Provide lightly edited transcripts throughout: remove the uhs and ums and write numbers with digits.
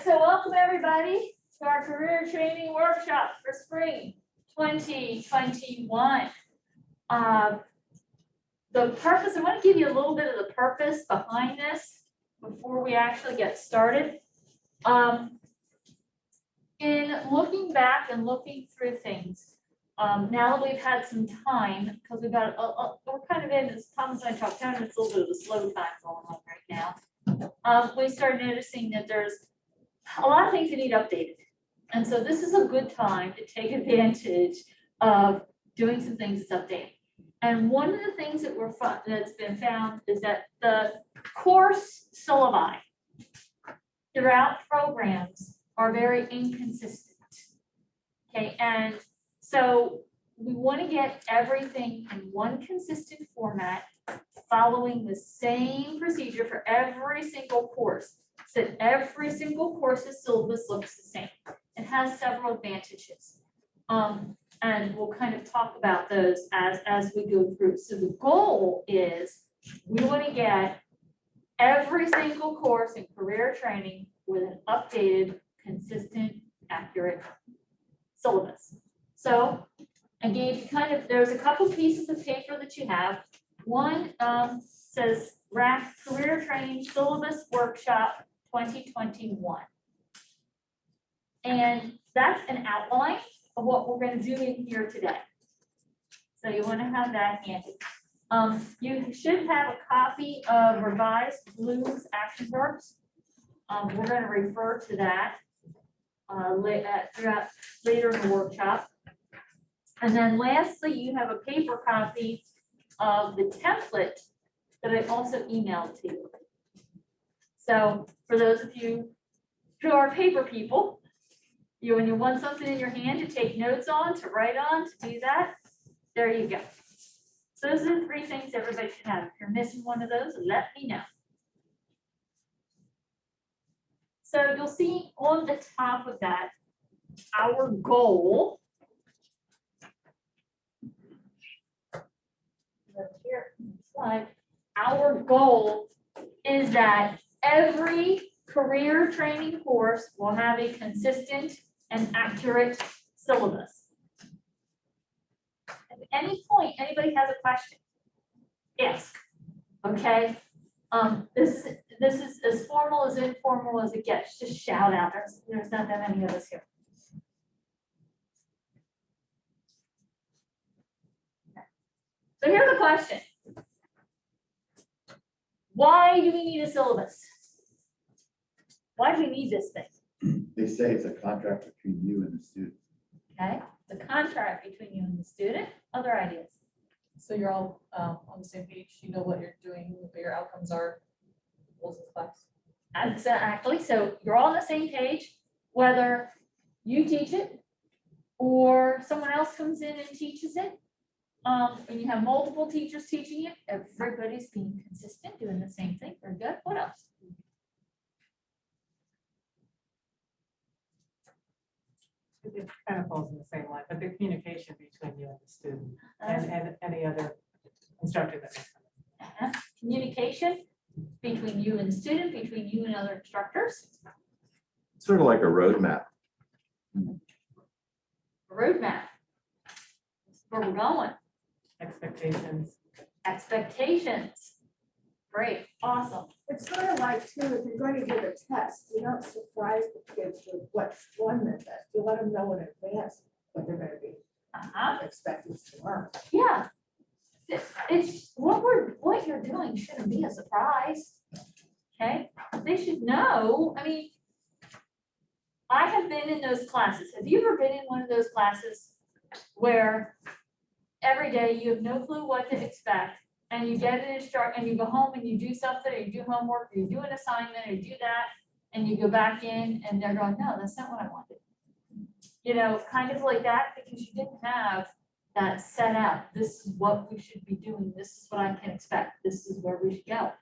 right, so welcome everybody to our career training workshop for spring 2021. The purpose, I want to give you a little bit of the purpose behind this before we actually get started. In looking back and looking through things, now that we've had some time, because we've got, we're kind of in, as Thomas and I talked about, it's a little bit of a slow time going on right now. We started noticing that there's a lot of things that need updated. And so this is a good time to take advantage of doing some things that's updated. And one of the things that that's been found is that the course syllabi throughout programs are very inconsistent. Okay, and so we want to get everything in one consistent format, following the same procedure for every single course. So every single course's syllabus looks the same. It has several advantages. And we'll kind of talk about those as we go through. So the goal is we want to get every single course in career training with an updated, consistent, accurate syllabus. So I gave you there's a couple pieces of paper that you have. One says RACC Career Training Syllabus Workshop 2021. And that's an outline of what we're going to do in here today. So you want to have that handy. You should have a copy of revised Bloom's action verbs. We're going to refer to that throughout later in the workshop. And then lastly, you have a paper copy of the template that I also emailed to you. So for those of you who are paper people, when you want something in your hand to take notes on, to write on, to do that, there you go. So those are the three things everybody should have. If you're missing one of those, let me know. So you'll see on the top of that, our goal. Here, slide. Our goal is that every career training course will have a consistent and accurate syllabus. At any point, anybody has a question, ask. Okay. This is as formal as informal as it gets. Just shout out. There's not that many of us here. Okay. So here's the question. Why do we need a syllabus? Why do we need this thing? They say it's a contract between you and the student. Okay, the contract between you and the student. Other ideas? So you're all on the same page. You know what you're doing, what your outcomes are, goals in class. Exactly. So you're all on the same page, whether you teach it or someone else comes in and teaches it. And you have multiple teachers teaching it. Everybody's being consistent, doing the same thing. Very good. What else? It kind of falls in the same line, but the communication between you and the student and any other instructor that may come in. Communication between you and the student, between you and other instructors. Sort of like a roadmap. A roadmap. That's where we're going. Expectations. Expectations. Great. Awesome. It's sort of like too, if you're going to give a test, you don't surprise the kids with what's on the test. You let them know in advance what they're going to be expected to learn. Yeah. It's what you're doing shouldn't be a surprise. Okay. They should know. I mean, I have been in those classes. Have you ever been in one of those classes where every day you have no clue what to expect? And you get an instructor and you go home and you do something, or you do homework, or you do an assignment, or you do that, and you go back in and they're going, no, that's not what I wanted. You know, kind of like that, because you didn't have that set out. This is what we should be doing. This is what I can expect. This is where we should go.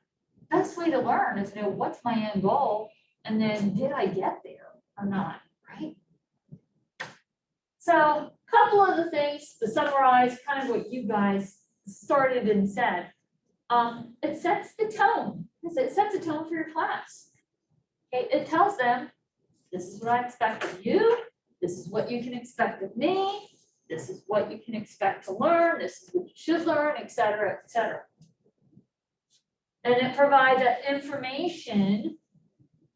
Best way to learn is to know what's my end goal, and then did I get there or not, right? So a couple of the things to summarize kind of what you guys started and said. It sets the tone. It sets a tone for your class. Okay, it tells them This is what I expect of you. This is what you can expect of me. This is what you can expect to learn. This is what you should learn, et cetera, et cetera. And it provides that information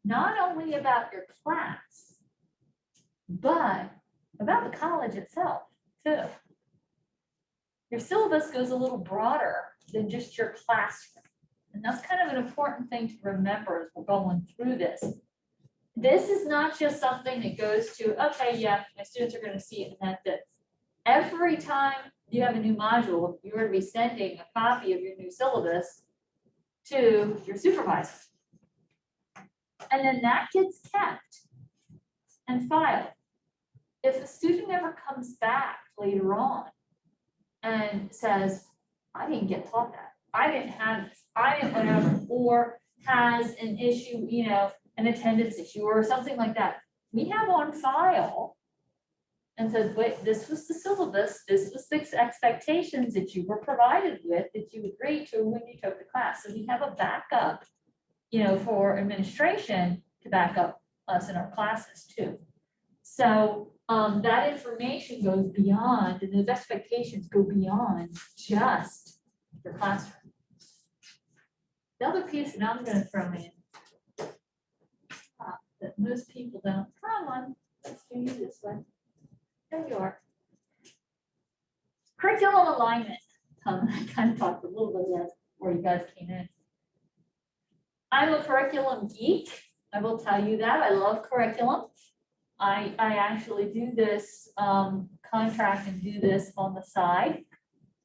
not only about your class, but about the college itself too. Your syllabus goes a little broader than just your classroom. And that's kind of an important thing to remember as we're going through this. This is not just something that goes to, okay, yeah, my students are going to see it and that's it. Every time you have a new module, you're going to be sending a copy of your new syllabus to your supervisor. And then that gets kept and filed. If a student ever comes back later on and says, I didn't get taught that, I didn't have this, I didn't whatever, or has an issue, you know, an attendance issue or something like that, we have on file and said, wait, this was the syllabus, this was the expectations that you were provided with, that you agreed to when you took the class. So we have a backup, you know, for administration to back up us in our classes too. So that information goes beyond, and those expectations go beyond just your classroom. The other piece that I'm going to throw in that most people don't, come on, let's do you this way. There you are. Curriculum alignment. I kind of talked a little bit about before you guys came in. I'm a curriculum geek. I will tell you that. I love curriculum. I actually do this contract and do this on the side.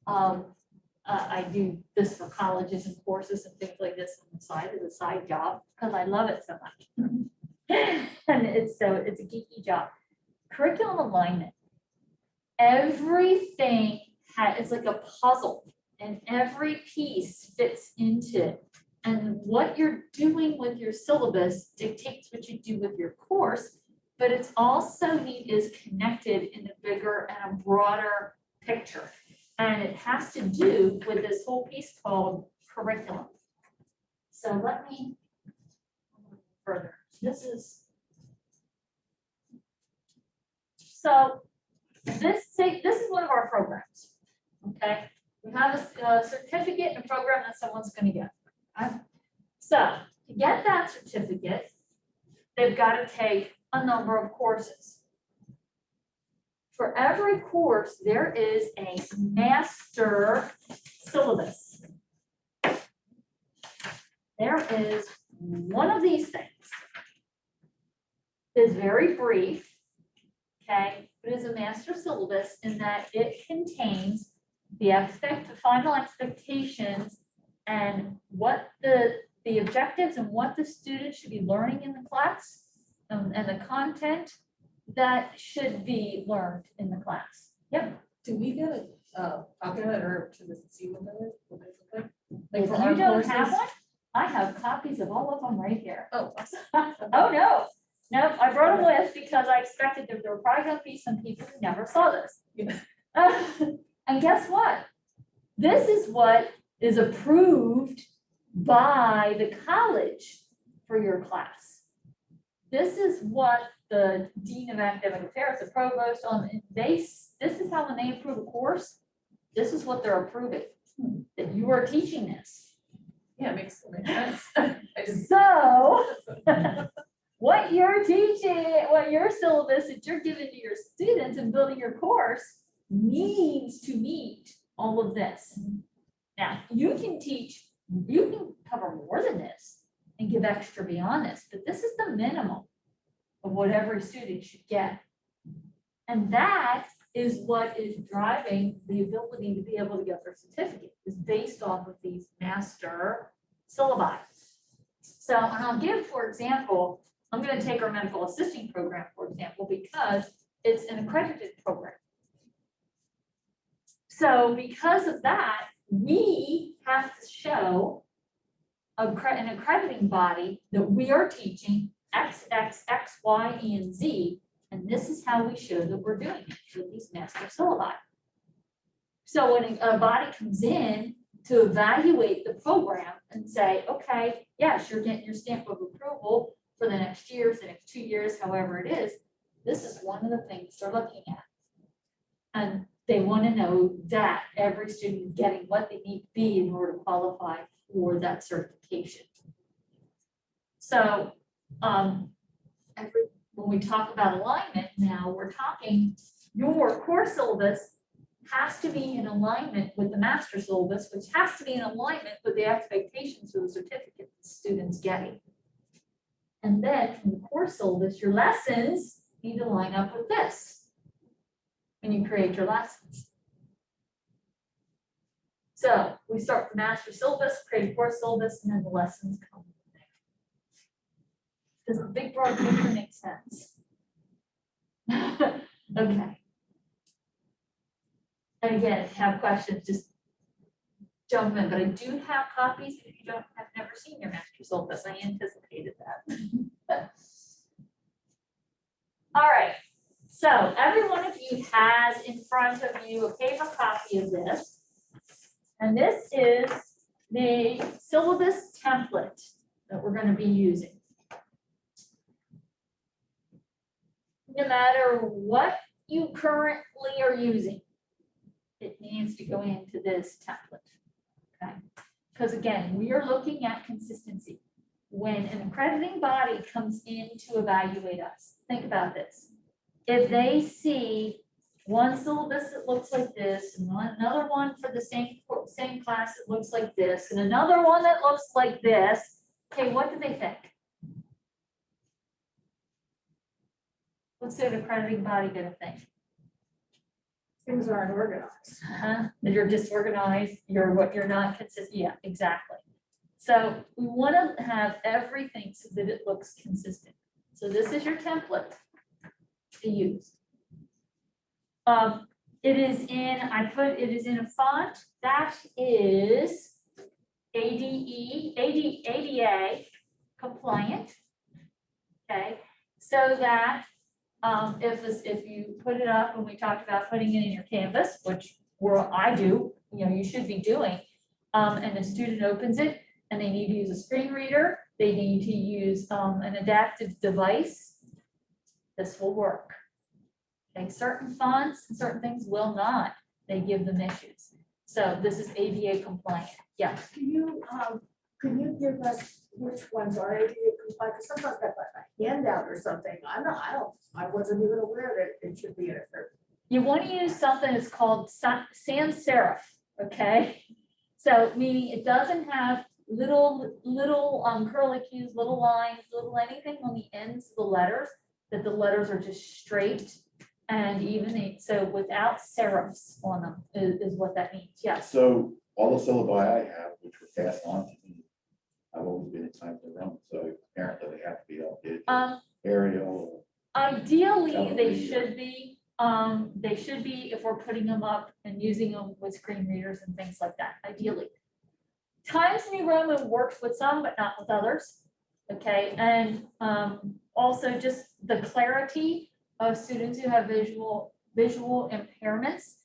I do this for colleges and courses and things like this on the side as a side job because I love it so much. And it's a geeky job. Curriculum alignment. Everything it's like a puzzle, and every piece fits into it. And what you're doing with your syllabus dictates what you do with your course, but it's also is connected in a bigger and a broader picture. And it has to do with this whole piece called curriculum. So let me further. This is one of our programs. Okay, we have a certificate and a program that someone's going to get. Okay? So to get that certificate, they've got to take a number of courses. For every course, there is a master syllabus. There is one of these things. It's very brief, okay? It is a master syllabus in that it contains the final expectations and what the objectives and what the student should be learning in the class, and the content that should be learned in the class. Yep. Do we get a copy of it or to see what that is? What it looks like? If for our you don't courses? have one, I have copies of all of them right here. Oh, Oh, no. No, I brought them with because I expected that there were probably going to be some people who never saw this. Yeah. And guess what? This is what is approved by the college for your class. This is what the Dean of Academic Affairs, the provost, this is how when they approve a course, this is what they're approving, that you are teaching this. yeah, it makes sense. I just, So what you're teaching, what your syllabus that you're giving to your students and building your course needs to meet all of this. Now, you can cover more than this and give extra beyond this, but this is the minimum of what every student should get. And that is what is driving the ability to be able to get their certificate, is based off of these master syllabi. So, and I'll give, for example, I'm going to take our medical assisting program, for example, because it's an accredited program. So because of that, we have to show an accrediting body that we are teaching X, X, X, Y, and Z, and this is how we show that we're doing it with these master syllabi. So when a body comes in to evaluate the program and say, okay, yes, you're getting your stamp of approval for the next year, for the next 2 years, however it is, this is one of the things they're looking at. And they want to know that every student is getting what they need to be in order to qualify for that certification. So, when we talk about alignment now, we're talking your core syllabus has to be in alignment with the master syllabus, which has to be in alignment with the expectations for the certificate the student's getting. And then from the core syllabus, your lessons need to line up with this when you create your lessons. So we start with the master syllabus, create a core syllabus, and then the lessons come from there. Does the big broad picture make sense? Okay. And again, if you have questions, just jump in, but I do have copies if you have never seen your master syllabus. I anticipated that. All right, so every one of you has in front of you a paper copy of this. And this is the syllabus template that we're going to be using. No matter what you currently are using, it needs to go into this template, okay? Because again, we are looking at consistency. When an accrediting body comes in to evaluate us, think about this. If they see one syllabus that looks like this, and another one for the same class that looks like this, and another one that looks like this, okay, what do they think? What's an accrediting body gonna think? Things aren't organized. That you're disorganized, you're not consistent. Yeah, exactly. So we want to have everything so that it looks consistent. So this is your template to use. It is in a font that is ADA compliant. Okay, so that if you put it up, and we talked about putting it in your Canvas, which I do, you should be doing, and the student opens it and they need to use a screen reader, they need to use an adaptive device, this will work. Okay, certain fonts and certain things will not, they give them issues. So this is ADA compliant. Yes. Can you give us which ones are ADA compliant? Because sometimes I got a handout or something. I wasn't even aware that it should be in a certain. You want to use something that's called sans serif, okay? So meaning it doesn't have little curlicues, little lines, little anything on the ends of the letters, that the letters are just straight and even, so without serifs on them is what that means. Yes. So all the syllabi I have, which were passed on to me, I've always been in Times New Roman, so apparently they have to be updated. Arial. Ideally, they should be. They should be if we're putting them up and using them with screen readers and things like that, ideally. Times New Roman works with some, but not with others. Okay, and also just the clarity of students who have visual impairments.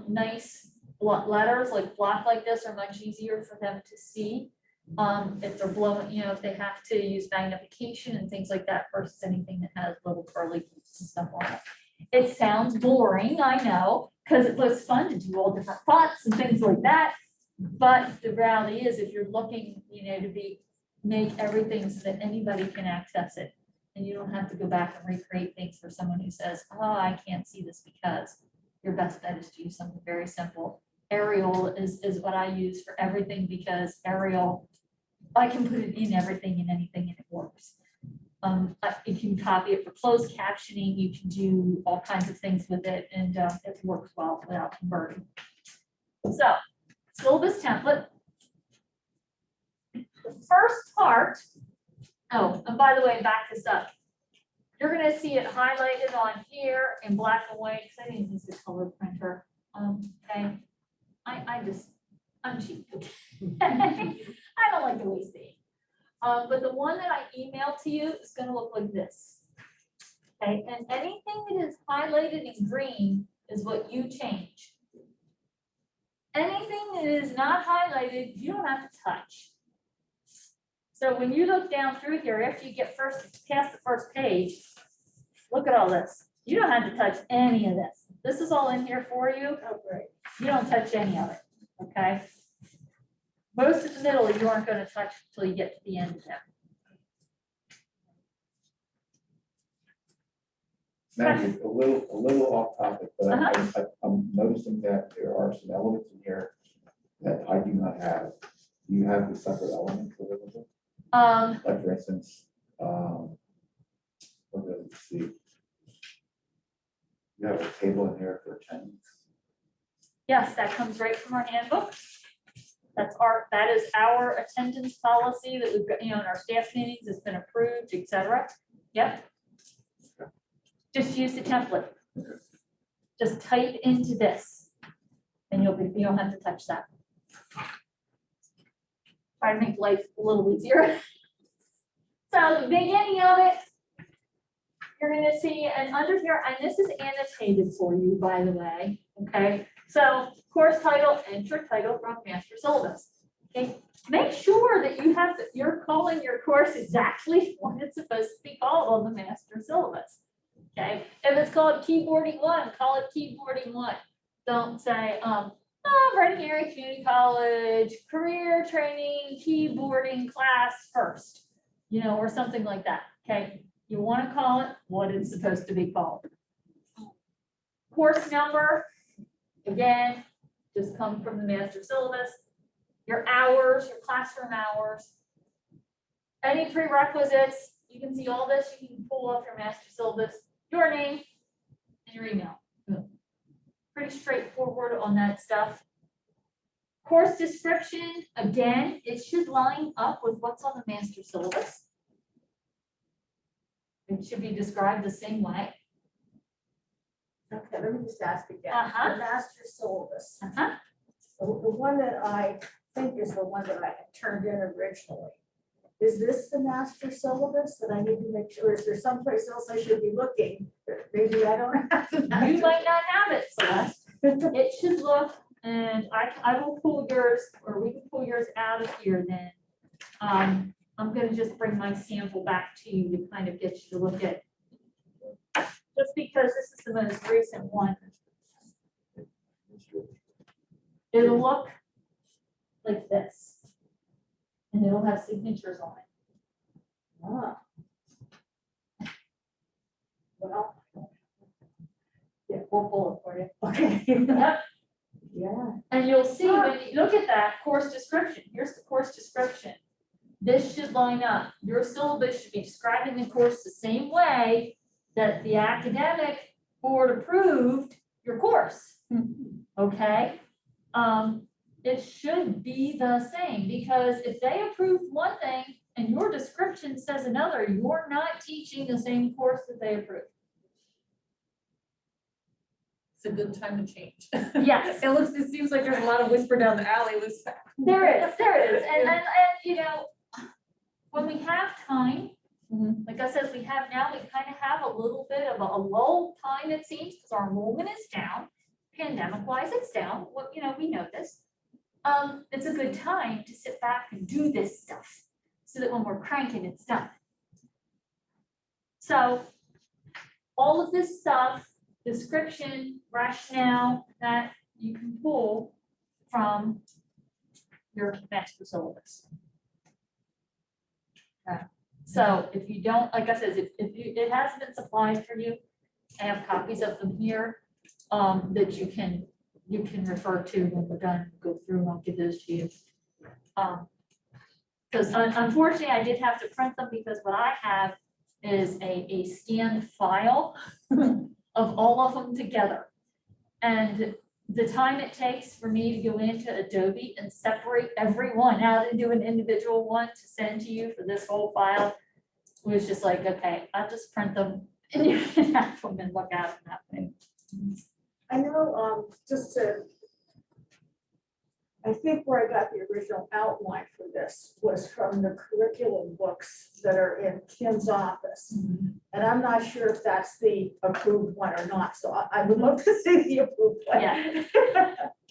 Nice letters like block like this are much easier for them to see. If they're blowing, if they have to use magnification and things like that versus anything that has little curly keys and stuff on it. It sounds boring, I know, because it looks fun to do all different fonts and things like that. But the reality is, if you're looking, to make everything so that anybody can access it, and you don't have to go back and recreate things for someone who says, "Oh, I can't see this," because your best bet is to use something very simple. Arial is what I use for everything, because Arial, I can put it in everything and anything and it works. You can copy it for closed captioning, you can do all kinds of things with it, and it works well without converting. So, syllabus template. The first part, and by the way, back this up. You're gonna see it highlighted on here in black and white, because I didn't use the color printer. Okay. I'm cheap. I don't like to waste ink. But the one that I emailed to you is going to look like this. Okay, and anything that is highlighted in green is what you change. Anything that is not highlighted, you don't have to touch. So when you look down through here, after you get past the first page, look at all this. You don't have to touch any of this. This is all in here for you. Oh, great. You don't touch any of it, okay? Most of the middle you aren't gonna touch until you get to the end there. Maggie, a little off topic, but I'm noticing that there are some elements in here that I do not have. Do you have the separate elements available? Like for instance, let's see. You have a table in here for attendance. Yes, that comes right from our handbook. That is our attendance policy that we've got, in our staff meetings, it's been approved, et cetera. Yep. Just use the template. Just type into this and you don't have to touch that. Try to make life a little easier. So the beginning of it, you're gonna see, and under here, and this is annotated for you, by the way, okay? So course title, enter title from master syllabus. Okay, make sure that you're calling your course exactly what it's supposed to be called on the master syllabus. Okay, if it's called keyboarding 1, call it keyboarding 1. Don't say, Vernon Area Community College, career training, keyboarding class first, or something like that, okay? You want to call it what it's supposed to be called. Course number, again, just come from the master syllabus. Your hours, your classroom hours. Any prerequisites, you can see all this, you can pull off your master syllabus, your name, and your email. Pretty straightforward on that stuff. Course description, again, it should line up with what's on the master syllabus. It should be described the same way. Okay, let me just ask again. Uh-huh. The master syllabus. Uh-huh. The one that I think is the one that I had turned in originally. Is this the master syllabus that I need to make sure? Is there someplace else I should be looking? Maybe I don't have the You master. might not have it, Celeste. It should look, and I will pull yours, or we can pull yours out of here then. I'm gonna just bring my sample back to you to kind of get you to look at. Just because this is the most recent one. It'll look like this. And it'll have signatures on it. Ah. Well. Yeah, we'll pull it for you. Okay. Yep. Yeah. And you'll see when you look at that course description, here's the course description. This should line up. Your syllabus should be describing the course the same way that the academic board approved your course. Okay? It should be the same, because if they approved one thing and your description says another, you're not teaching the same course that they approved. It's a good time to change. Yes. It seems like there's a lot of whisper down the alley. There is. And when we have time, like I said, we have now, we kind of have a little bit of a lull time, it seems, because our enrollment is down. Pandemic wise, it's down. Well, we know this. It's a good time to sit back and do this stuff so that when we're cranking, it's done. So all of this stuff, description, rationale, that you can pull from your master syllabus. Okay. So if you don't, like I said, if it hasn't been supplied for you, I have copies of them here that you can refer to when we're done, go through and I'll give those to you. Because unfortunately I did have to print them, because what I have is a scanned file of all of them together. And the time it takes for me to go into Adobe and separate every one out and do an individual one to send to you for this whole file was just like, okay, I'll just print them and you can have them and look at them that way. I know, I think where I got the original outline for this was from the curriculum books that are in Kim's office. And I'm not sure if that's the approved one or not, so I would love to see the approved one. Yeah.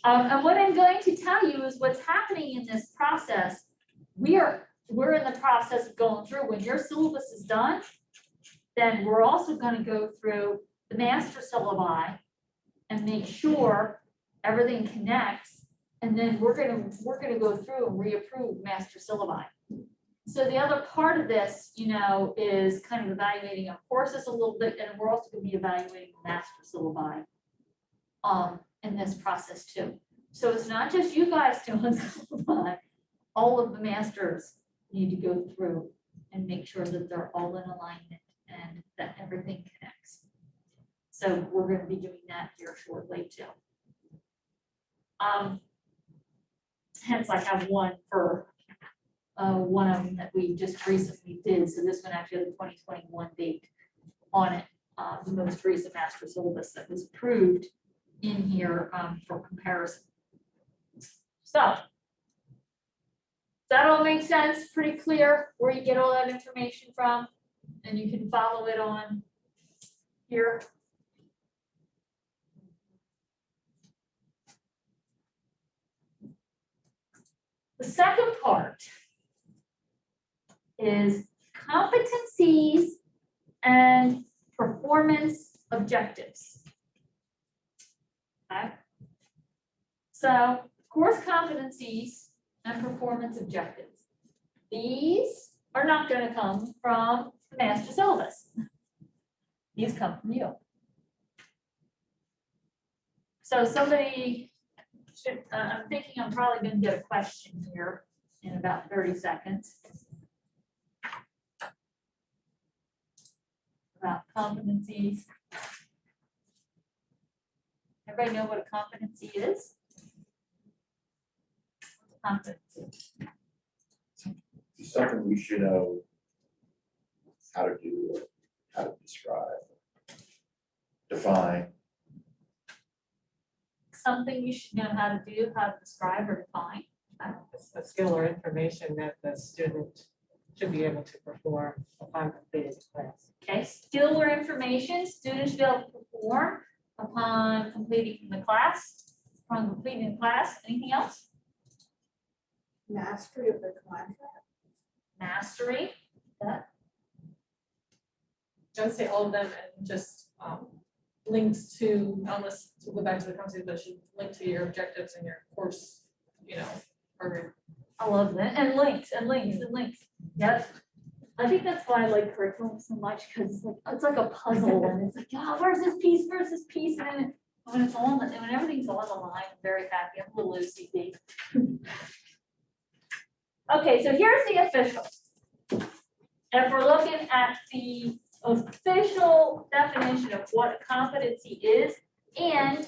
And what I'm going to tell you is what's happening in this process. We are we're in the process of going through, when your syllabus is done, then we're also gonna go through the master syllabi and make sure everything connects. And then we're gonna go through and reapprove master syllabi. So the other part of this, you know, is kind of evaluating our courses a little bit, and we're also gonna be evaluating master syllabi in this process too. So it's not just you guys doing syllabi, all of the masters need to go through and make sure that they're all in alignment and that everything connects. So we're gonna be doing that here shortly too. Hence I have one for one of them that we just recently did. So this one actually has a 2021 date on it. The most recent master syllabus that was approved in here for comparison. So does that all make sense? Pretty clear where you get all that information from, and you can follow it on here. The second part is competencies and performance objectives. Okay. So course competencies and performance objectives. These are not going to come from the master syllabus. These come from you. So somebody should, I'm thinking I'm probably going to get a question here in about 30 seconds. About competencies. Everybody know what a competency is? What's a competency? It's something we should know how to do, or how to describe, define. Something you should know how to do, how to describe or define. It's a skill or information that the student should be able to perform upon completing the class. Okay, skill or information students should be able to perform upon completing the class. Upon completing the class. Anything else? Mastery of the content. Mastery. That. I would say all of them, and just links to, almost to go back to the concept, but should link to your objectives and your course, you know, program. I love that. And links and links and links. Yep. I think that's why I like curriculum so much, because it's like a puzzle and it's like, oh, where's this piece? Where's this piece? And then when it's all when everything's on the line, I'm very happy. I'm a little OCD. Okay, so here's the official. If we're looking at the official definition of what a competency is, and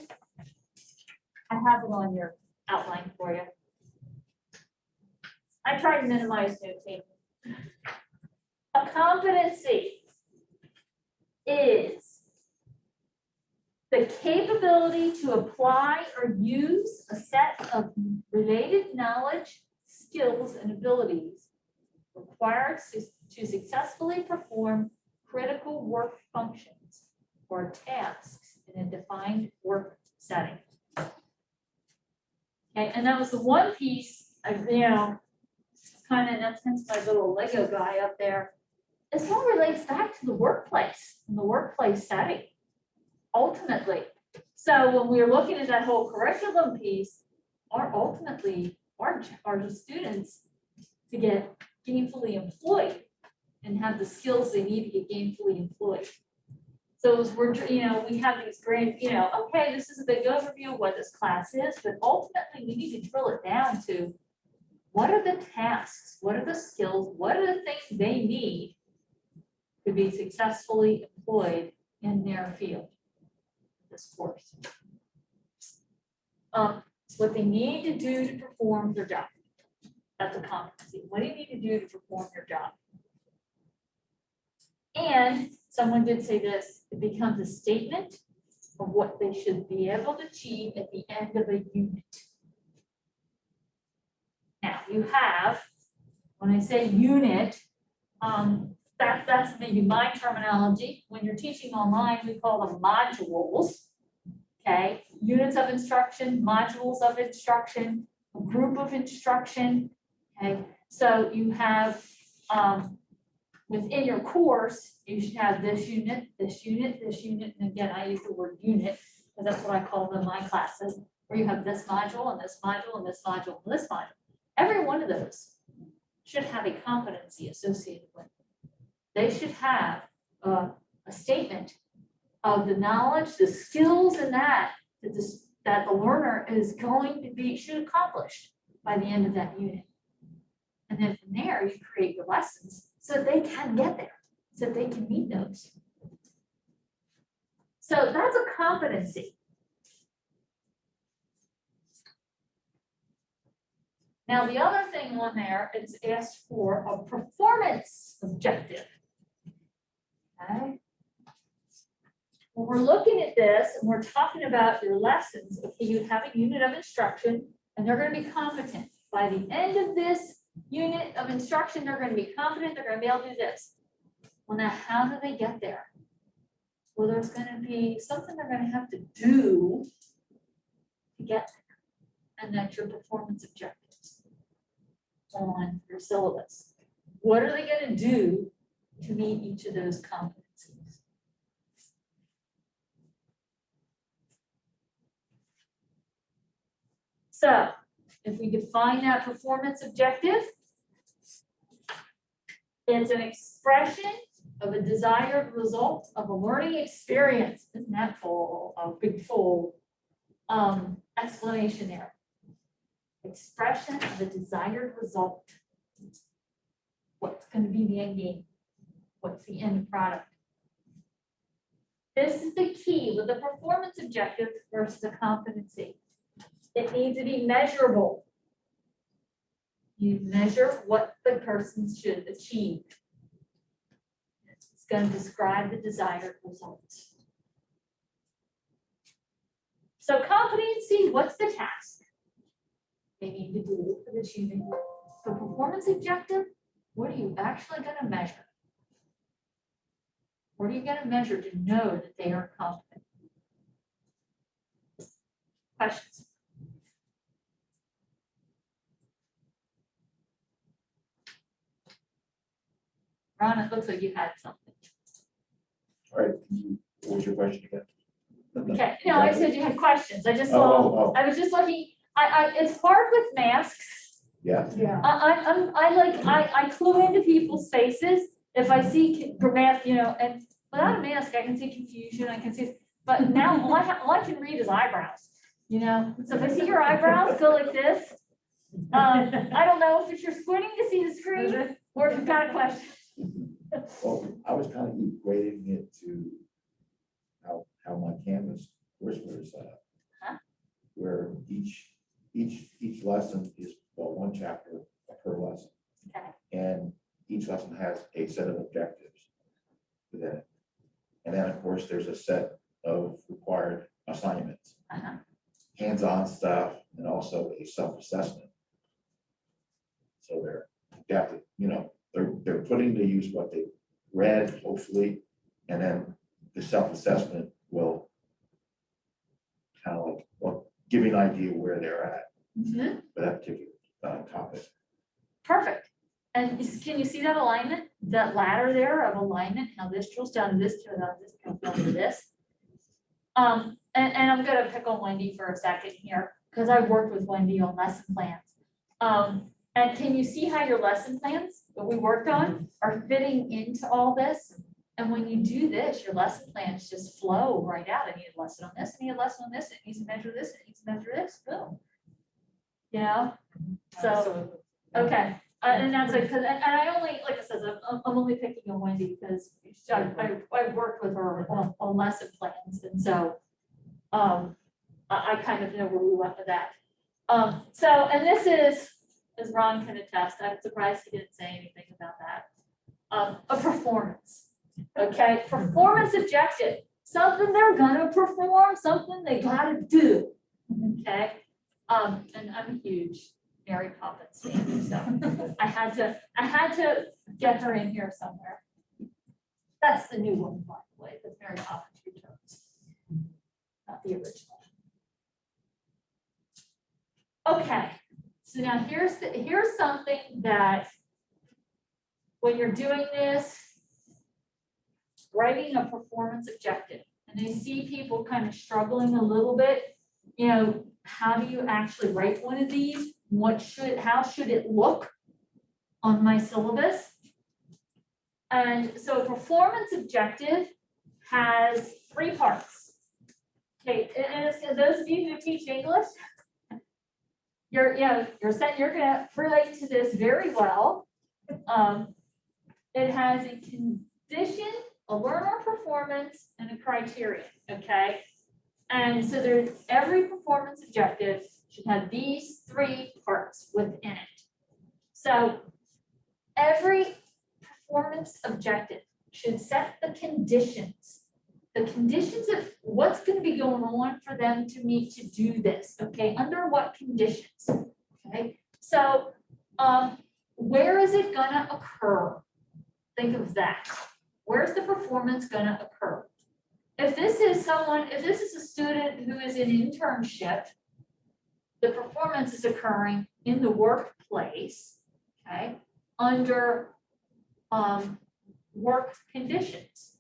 I have it on your outline for you. I try to minimize note-taking. A competency is the capability to apply or use a set of related knowledge, skills, and abilities required to successfully perform critical work functions or tasks in a defined work setting. Okay, and that was the one piece of, you know, kind of, that's hence my little Lego guy up there. This all relates back to the workplace and the workplace setting, ultimately. So when we're looking at that whole curriculum piece, ultimately our students to get gainfully employed and have the skills they need to get gainfully employed. So as we're, you know, we have these great, you know, okay, this is a big overview of what this class is, but ultimately we need to drill it down to what are the tasks, what are the skills, what are the things they need to be successfully employed in their field, this course. It's what they need to do to perform their job. That's a competency. What do you need to do to perform your job? And someone did say this, it becomes a statement of what they should be able to achieve at the end of a unit. Now you have, when I say unit, that's maybe my terminology. When you're teaching online, we call them modules. Okay, units of instruction, modules of instruction, a group of instruction. Okay, So you have, within your course, you should have this unit, this unit, this unit, and again, I use the word unit, because that's what I call them in my classes, where you have this module and this module and this module and this module. Every one of those should have a competency associated with it. They should have a statement of the knowledge, the skills, and that the learner is going to be, should accomplish by the end of that unit. And then from there, you create your lessons so they can get there, so they can meet those. So that's a competency. Now, the other thing on there is asked for a performance objective. Okay. When we're looking at this and we're talking about your lessons, okay, you have a unit of instruction and they're going to be competent. By the end of this unit of instruction, they're going to be competent, they're going to be able to do this. Well, now, how do they get there? Well, there's going to be something they're going to have to do to get there. And that's your performance objectives on your syllabus. What are they going to do to meet each of those competencies? So if we define that performance objective, it's an expression of a desired result of a learning experience. Isn't that full, a big full explanation there? Expression of a desired result. What's going to be the end game? What's the end product? This is the key with the performance objective versus a competency. It needs to be measurable. You measure what the person should achieve. It's going to describe the desired results. So competency, what's the task they need to do for achieving the performance objective? What are you actually going to measure? What are you going to measure to know that they are competent? Questions? Ron, it looks like you had something. All right, what was your question again? Okay, no, I said you had questions. I just Oh, saw, oh, oh. I was just looking, it's hard with masks. Yeah, Yeah. I clue into people's faces. If I see mask, you know, and without a mask, I can see confusion, I can see, but now all I can read is eyebrows, you know? So if I see your eyebrows go like this, I don't know if it's you're squinting to see the screen or if you've got a question. well, I was kind of equating it to how my Canvas courseware is set up. Huh? Where each lesson is, well, one chapter per lesson. Okay. And each lesson has a set of objectives within it. And then, of course, there's a set of required assignments, Uh-huh. hands-on stuff, and also a self-assessment. So you have to, you know, they're putting to use what they read, hopefully, and then the self-assessment will kind of like, well, give you an idea where they're at Mhm. for that particular topic. Perfect. And can you see that alignment, that ladder there of alignment, how this drills down to this, drills down to this, drills down to this? And I'm gonna pick on Wendy for a second here, because I worked with Wendy on lesson plans. And can you see how your lesson plans that we worked on are fitting into all this? And when you do this, your lesson plans just flow right out. I need a lesson on this, I need a lesson on this, it needs to measure this, it needs to measure this, boom. You know, so, okay. And that's like, cause, and I only, like I said, I'm only picking on Wendy because I worked with her on lesson plans, and so, I kind of know where we went with that. So, and this is, as Ron can attest, I'm surprised he didn't say anything about that. A performance, okay, performance objective, something they're gonna perform, something they gotta do, okay? And I'm a huge Mary Poppins fan, so I had to get her in here somewhere. That's the new one, by the way, because Mary Poppins Returns, not the original. Okay, So now here's something that when you're doing this, writing a performance objective, and I see people kind of struggling a little bit, you know, how do you actually write one of these? How should it look on my syllabus? And so a performance objective has 3 parts. Okay, and it's, those of you who teach English, you're gonna relate to this very well. It has a condition, a learner performance, and a criterion, okay? And so every performance objective should have these 3 parts within it. So every performance objective should set the conditions of what's going to be going on for them to need to do this, okay? Under what conditions, okay? So where is it gonna occur? Think of that. Where's the performance gonna occur? If this is a student who is in internship, the performance is occurring in the workplace, okay, under work conditions,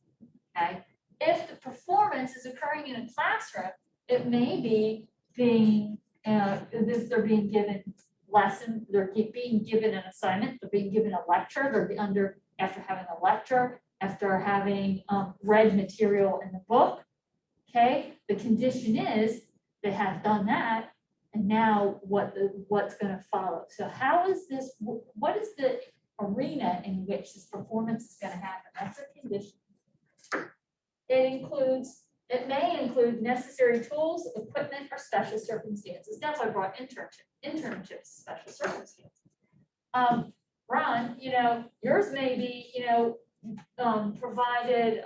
okay? If the performance is occurring in a classroom, it may be being, if they're being given lesson, they're being given an assignment, they're being given a lecture, after having a lecture, after having read material in the book, okay? The condition is they have done that, and now what's gonna follow? So what is the arena in which this performance is gonna happen? That's a condition. It may include necessary tools, equipment, or special circumstances. That's why I brought internships, special circumstances. Ron, yours may be, provided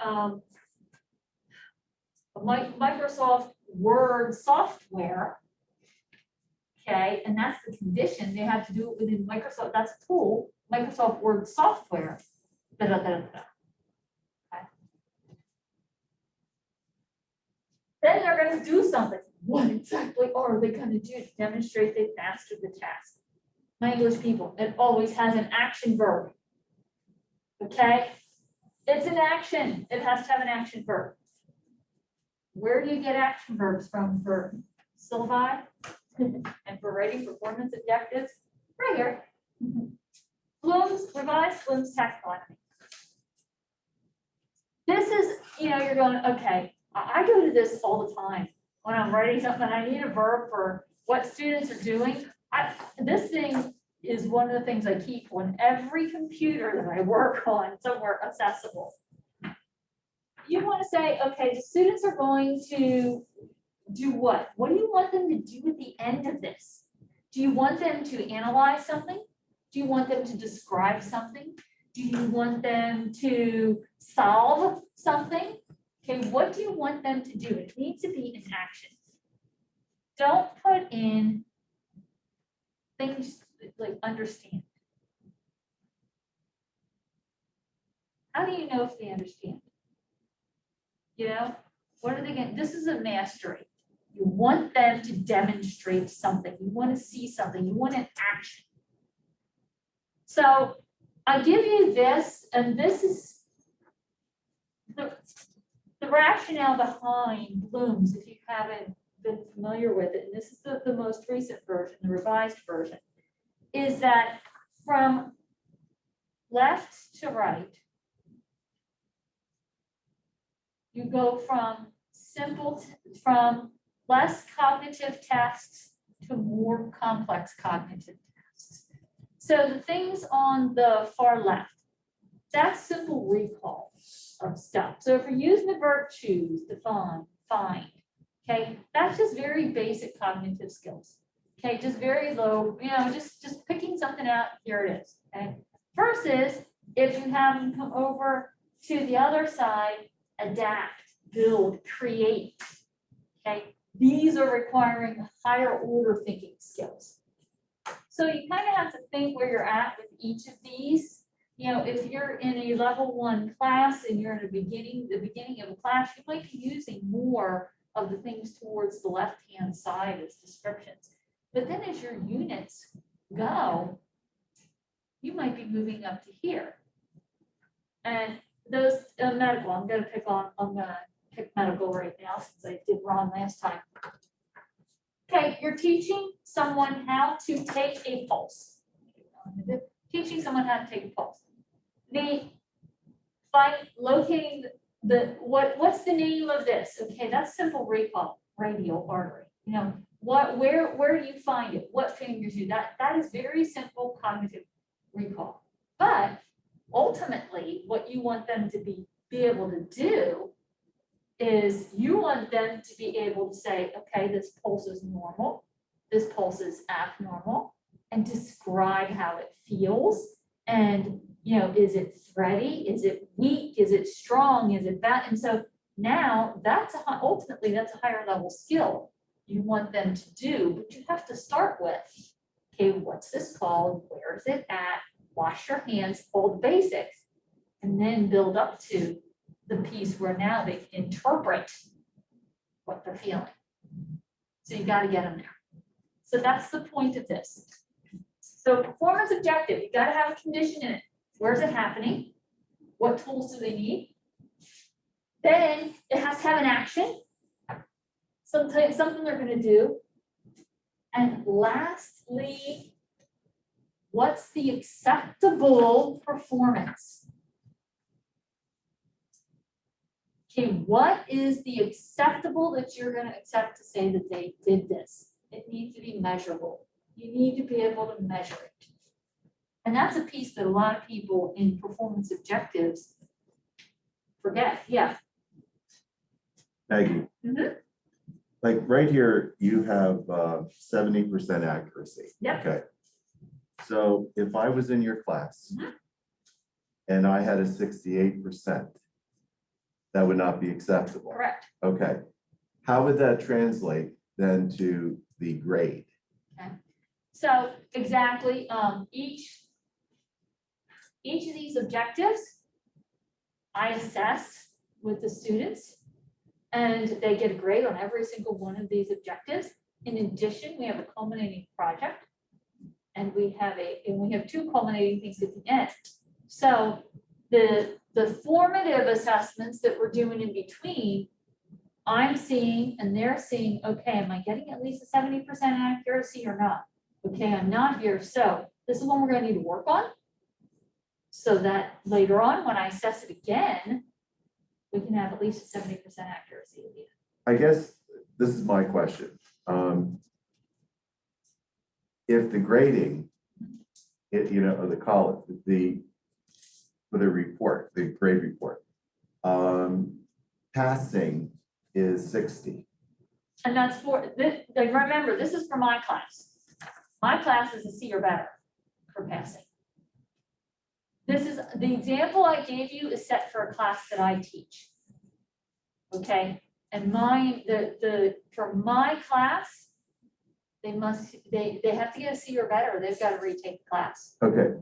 Microsoft Word software. Okay, and that's the condition. They have to do it within Microsoft. That's a tool, Microsoft Word software. Okay. Then they're going to do something. What exactly are they going to do to demonstrate they mastered the task? My English people, it always has an action verb. Okay? It's an action. It has to have an action verb. Where do you get action verbs from for syllabi and for writing performance objectives? Right here. Revised Bloom's taxonomy. This is, you're going, okay, I go to this all the time when I'm writing something and I need a verb for what students are doing. This thing is one of the things I keep on every computer that I work on somewhere accessible. You want to say, okay, the students are going to do what? What do you want them to do at the end of this? Do you want them to analyze something? Do you want them to describe something? Do you want them to solve something? Okay, what do you want them to do? It needs to be an action. Don't put in things like understand. How do you know if they understand? What are they getting? This is a mastery. You want them to demonstrate something. You want to see something. You want an action. So I give you this, and this is the rationale behind Bloom's, if you haven't been familiar with it, and this is the most recent version, the revised version, is that from left to right, you go from from less cognitive tasks to more complex cognitive tasks. So the things on the far left, that's simple recall of stuff. So if we're using the verb choose, define, find, okay, that's just very basic cognitive skills. Okay, just very low, just picking something out, here it is. Okay. Versus if you have them come over to the other side, adapt, build, create. Okay, these are requiring higher order thinking skills. So you kind of have to think where you're at with each of these. If you're in a level 1 class and you're in the beginning of a class, you might be using more of the things towards the left-hand side as descriptions. But then as your units go, you might be moving up to here. And those medical, I'm gonna pick medical right now since I did wrong last time. Okay, you're teaching someone how to take a pulse. Teaching someone how to take a pulse. Locating what's the name of this? Okay, that's simple recall, radial artery. You know, where do you find it? What fingers you? That is very simple cognitive recall. But ultimately, what you want them to be able to do is you want them to be able to say, okay, this pulse is normal, this pulse is abnormal, and describe how it feels. And, you know, is it thready? Is it weak? Is it strong? Is it bad? And so now ultimately that's a higher level skill you want them to do, but you have to start with, okay, what's this called? Where is it at? Wash your hands, all the basics, and then build up to the piece where now they can interpret what they're feeling. So you got to get them there. So that's the point of this. So performance objective, you got to have a condition in it. Where's it happening? What tools do they need? Then it has to have an action, something they're going to do. And lastly, what's the acceptable performance? Okay, what is the acceptable that you're going to accept to say that they did this? It needs to be measurable. You need to be able to measure it. And that's a piece that a lot of people in performance objectives forget. Yeah. Maggie. Mhm. Like right here, you have 70% accuracy. Yep. Okay. So if I was in your class Mhm. and I had a 68%, that would not be acceptable. Correct. Okay. How would that translate then to the grade? So exactly, each of these objectives, I assess with the students, and they get a grade on every single one of these objectives. In addition, we have a culminating project, and we have two culminating things at the end. So the formative assessments that we're doing in between, I'm seeing and they're seeing, okay, am I getting at least a 70% accuracy or not? Okay, I'm not here. So this is one we're going to need to work on so that later on, when I assess it again, we can have at least a 70% accuracy. I guess this is my question. If the grading, of the college, for the report, the grade report, passing is 60. And that's for this, like, remember, this is for my class. My class is a C or better for passing. This is the example I gave you is set for a class that I teach. Okay, and for my class, they have to get a C or better, or they've got to retake the class. Okay.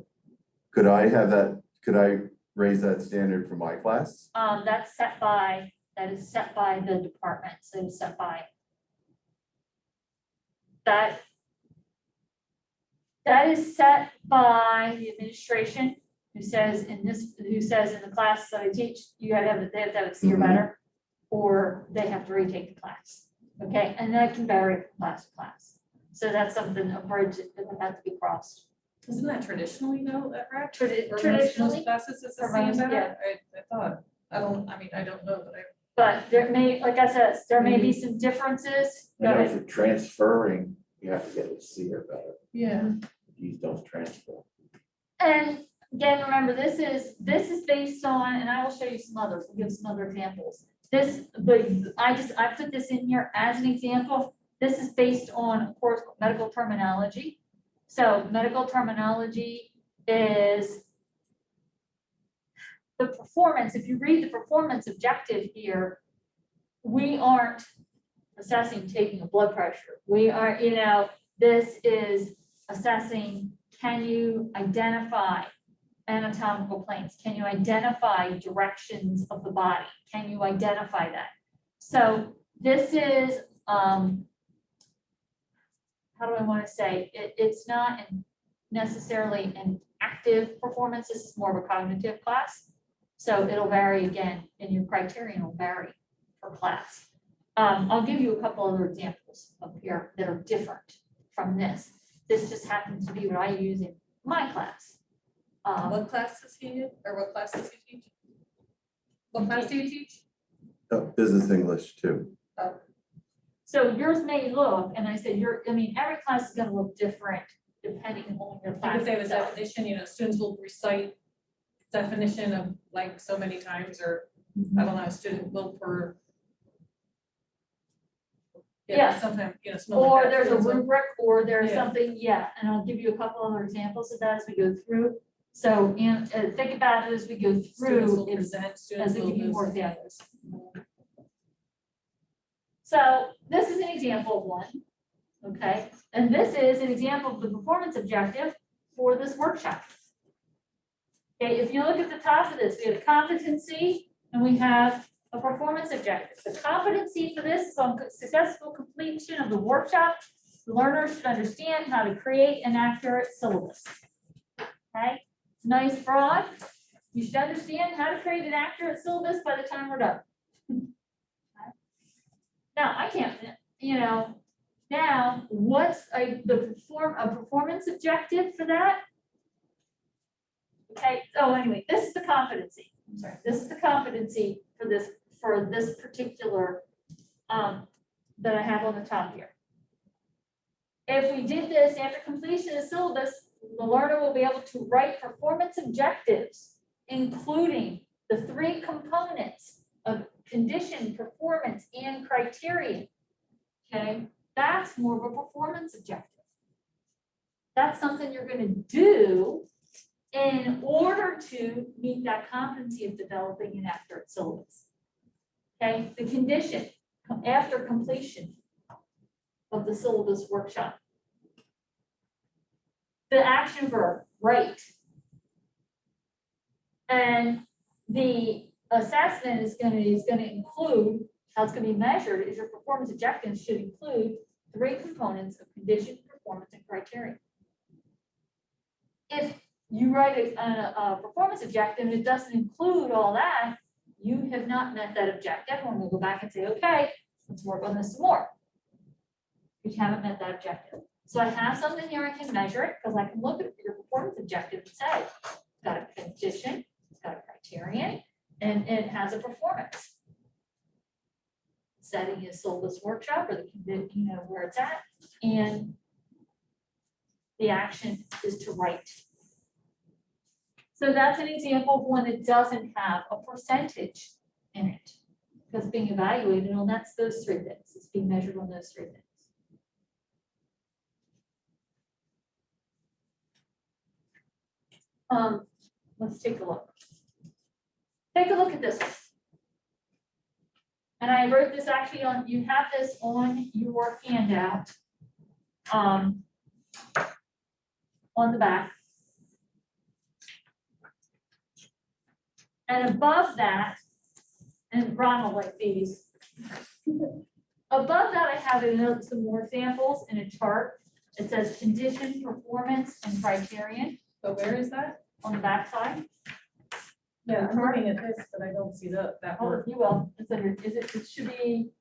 Could I have that? Could I raise that standard for my class? That is set by the department. So it's set by that is set by the administration, who says in the class that I teach, they have to have a C or better, or they have to retake the class. Okay, and that can vary from class to class. So that's something, a bridge that would have to be crossed. Isn't that traditionally though at RACC? Traditionally, Most classes it's the for same most, better? I thought, I don't know, but but there may, like I said, there may be some differences. I know for transferring, you have to get a C or better. yeah. These don't transfer. And again, remember, this is based on, and I will show you some others, we'll give some other examples. I put this in here as an example. This is based on, of course, medical terminology. So medical terminology is the performance. If you read the performance objective here, we aren't assessing taking a blood pressure. We are, this is assessing, can you identify anatomical planes? Can you identify directions of the body? Can you identify that? So this is, how do I want to say, it's not necessarily an active performance. This is more of a cognitive class. So it'll vary again, and your criterion will vary per class. I'll give you a couple other examples up here that are different from this. This just happens to be what I use in my class. What class does he use, or what class does he teach? What class do you teach? Business English too. So yours may look, and I said, every class is gonna look different depending on your You class. could say the itself. definition, students will recite definition of like so many times, or I don't know, a student will per. Yeah. Sometimes, something like Or that. there's a Students will- rubric, or there's Yeah. something, and I'll give you a couple other examples of that as we go through. So, and think about it as we go Students through, will present, as students I will give you more listen. examples. So this is an example of one, okay? And this is an example of the performance objective for this workshop. Okay, if you look at the top of this, we have a competency and we have a performance objective. The competency for this is on successful completion of the workshop. The learner should understand how to create an accurate syllabus. Okay, it's nice broad. You should understand how to create an accurate syllabus by the time we're done. Okay. Now, I can't, now what's a performance objective for that? Okay, so anyway, this is the competency. I'm sorry, this is the competency for this particular that I have on the top here. If we did this after completion of the syllabus, the learner will be able to write performance objectives, including the 3 components of condition, performance, and criterion. Okay, that's more of a performance objective. That's something you're going to do in order to meet that competency of developing an accurate syllabus. Okay, the condition after completion of the syllabus workshop. The action verb, write. And the assessment is going to include, how it's going to be measured is your performance objectives should include 3 components of condition, performance, and criterion. If you write a performance objective and it doesn't include all that, you have not met that objective. And we'll go back and say, okay, let's work on this some more. You haven't met that objective. So I have something here, I can measure it because I can look at your performance objective and say, it's got a condition, it's got a criterion, and it has a performance. Setting is syllabus workshop, or the where it's at, and the action is to write. So that's an example of one that doesn't have a percentage in it, because being evaluated on those 3 things. It's being measured on those 3 things. Let's take a look. Take a look at this one. And I wrote this actually on, you have this on your handout on the back. And above that, and Ron will like these. Above that, I have some more examples in a chart. It says condition, performance, and criterion. So where is that? On the back side. Yeah, I'm looking at this, but I don't see that Oh, word. you will. It's under, it should be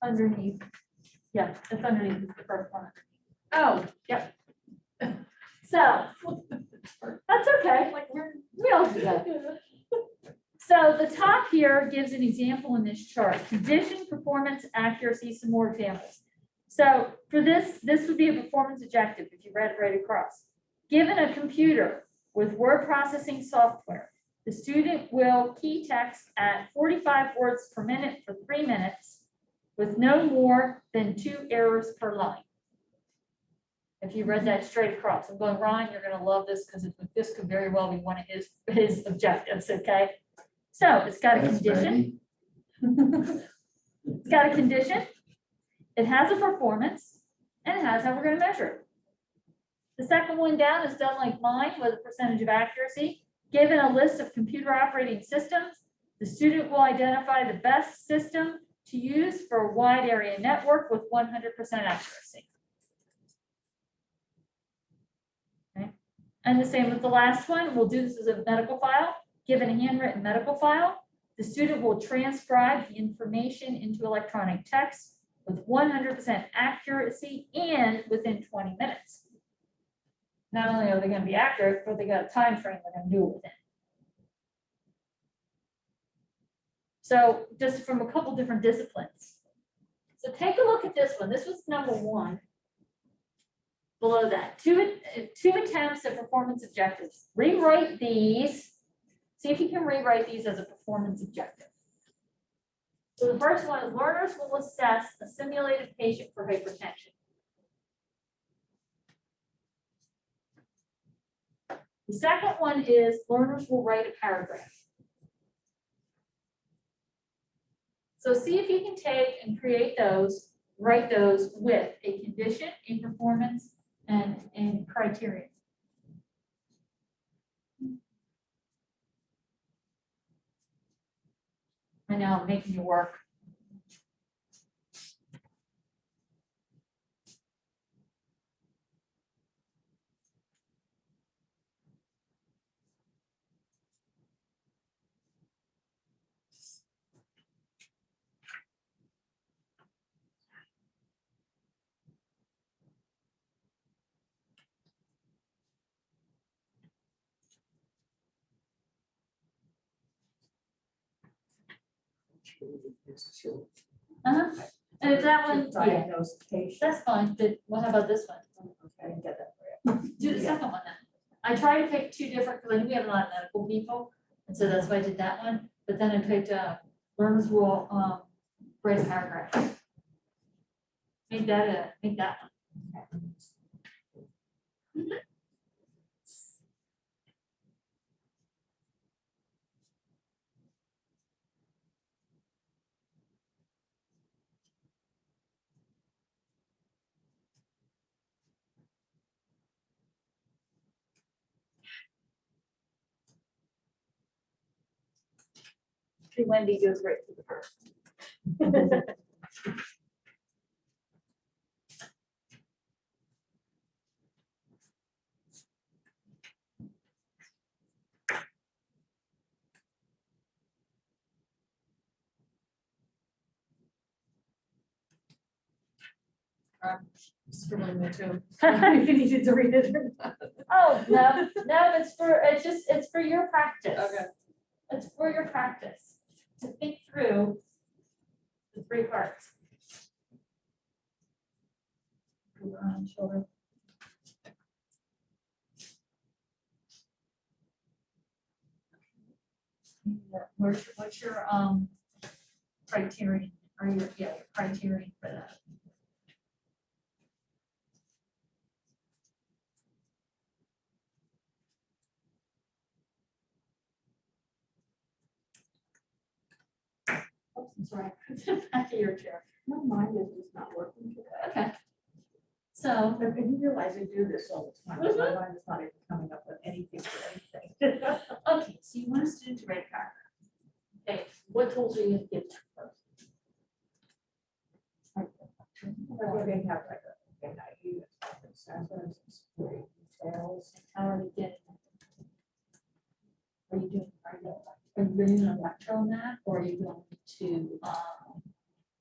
underneath. Yeah, it's underneath. It's the first one. Oh, Yep. So that's okay. Like we all do that. So the top here gives an example in this chart: condition, performance, accuracy. Some more examples. So for this would be a performance objective if you read it right across. Given a computer with word processing software, the student will key text at 45 words per minute for 3 minutes with no more than 2 errors per line. If you read that straight across, I'm going, Ron, you're going to love this because this could very well be one of his objectives, okay? So it's got a condition. It's got a condition. It has a performance, and it has how we're going to measure it. The second one down is done like mine with a percentage of accuracy. Given a list of computer operating systems, the student will identify the best system to use for a wide area network with 100% accuracy. And the same with the last one, we'll do this as a medical file, given a handwritten medical file. The student will transcribe the information into electronic text with 100% accuracy and within 20 minutes. Not only are they gonna be accurate, but they got a time frame they're gonna do it within. So just from a couple different disciplines. So take a look at this one. This was number 1. Below that, two attempts at performance objectives. Rewrite these. See if you can rewrite these as a performance objective. So the first one is learners will assess a simulated patient for hypertension. The second one is learners will write a paragraph. So see if you can take and create those, write those with a condition, a performance, and criteria. I know I'm making you work. Uh-huh. And if that one, yeah, Diagnose patient. that's fine, but well, how about this one? Okay, I didn't get that for you. Do the second one then. I tried to pick 2 different, because I knew we have a lot of medical people, and so that's why I did that one, but then I picked, learners will, write a paragraph. Make that one. Mhm. See, Wendy goes right to the first. Scribbling there too. If you needed to read it or not. Oh, no, it's for your practice. Okay. It's for your practice to think through the 3 parts. Children. What's your criterion, or your criterion for that? Oops, I'm sorry, back of your chair. My mind is just not working today. Okay. So, But you realize I do this all the time. My mind is not even coming up with anything for anything. okay, so you want a student to write a paragraph. Okay, what tools are you gonna give them first? But they have like a, and I use sensors, great details. How are they getting? Are you doing a lecture on that, or are you going to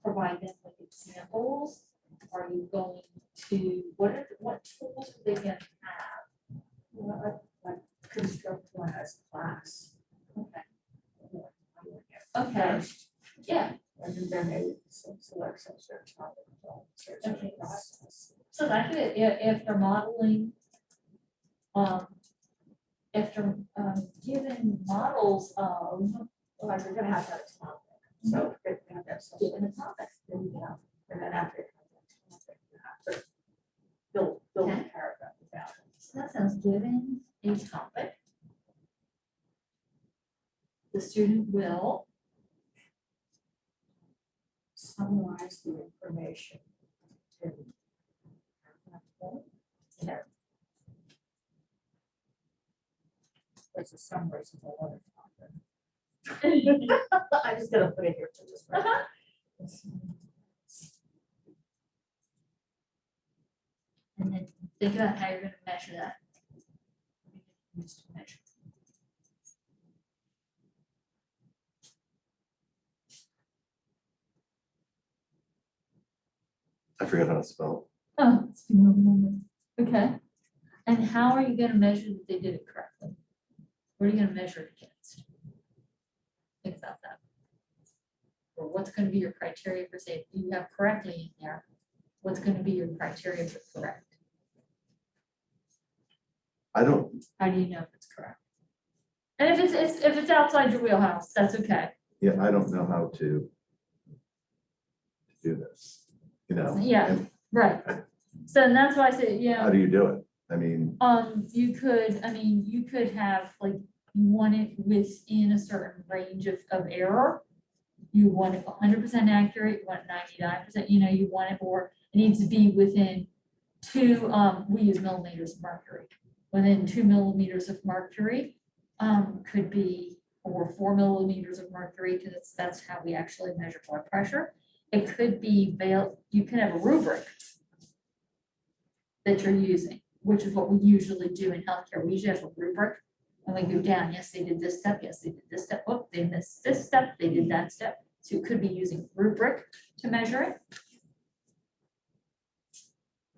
provide them with examples? Are you going to, what tools are they gonna have? Like construct one as class. Okay. Okay, yeah, And then they select some search topic. Okay. so that could, if they're modeling, if they're given models of Like they're gonna have that topic. So they're gonna have some. given a topic. And then after it comes that topic, you have to build a Okay. paragraph about it. So that sounds given a topic. The student will Summarize the information. It's a summary of a lot of topic. I just gotta put it here for this. And then think about how you're gonna measure that. used to measure. I forgot how to spell. Oh, it's been a moment. Okay. And how are you gonna measure that they did it correctly? What are you gonna measure it against? Think about that. Or what's gonna be your criteria for say, if you have correctly in there, what's gonna be your criteria for correct? I don't, How do you know if it's correct? And if it's outside your wheelhouse, that's okay. yeah, I don't know how to do this, you know? Yeah. and Right. So and that's why I said, you How know, do you do it? I mean, you could have like, you want it within a certain range of error. You want it 100% accurate, you want 99%, you know, you want it, or it needs to be within 2, we use millimeters of mercury. Within 2 millimeters of mercury, could be, or 4 millimeters of mercury, because that's how we actually measure blood pressure. It could be, you can have a rubric that you're using, which is what we usually do in healthcare. We usually have a rubric and we go down. Yes, they did this step. Yes, they did this step. Oh, they missed this step. They did that step. So you could be using rubric to measure it.